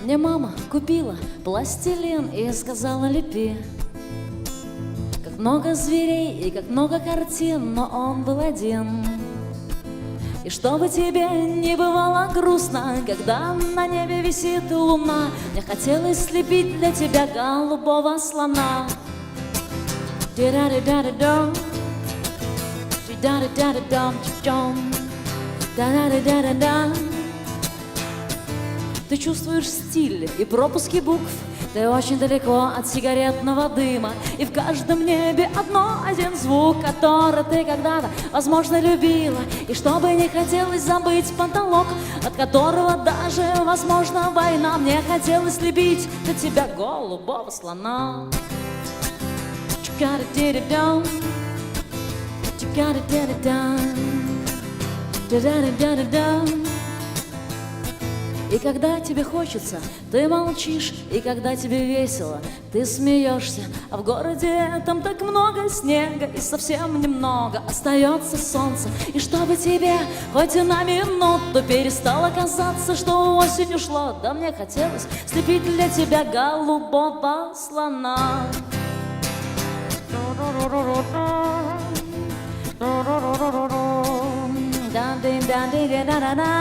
Мне мама купила пластилин и сказала: лепи. Как много зверей и как много картин, но он был один. И чтобы тебе не бывало грустно, когда на небе висит луна, мне хотелось слепить для тебя голубого слона. Ди-да-ди-да-ди-дом, ди-да-ди-да-ди-дом, да-да-ди-да-ди-дам. Ты чувствуешь стиль и пропуски букв, ты очень далеко от сигаретного дыма, и в каждом небе один звук, который ты когда-то, возможно, любила. И чтобы не хотелось забыть потолок, от которого даже, возможно, война, мне хотелось слепить для тебя голубого слона. Чу-ка-ди-ди-дом, чу-ка-ди-ди-дом, да-да-ди-да-ди-дом. И когда тебе хочется, ты молчишь, и когда тебе весело, ты смеешься. А в городе там так много снега, и совсем немного остается солнца. И чтобы тебе хоть и на минуту перестало казаться, что осень ушла, да мне хотелось слепить для тебя голубого слона. Да-да-да-да-да-да-да.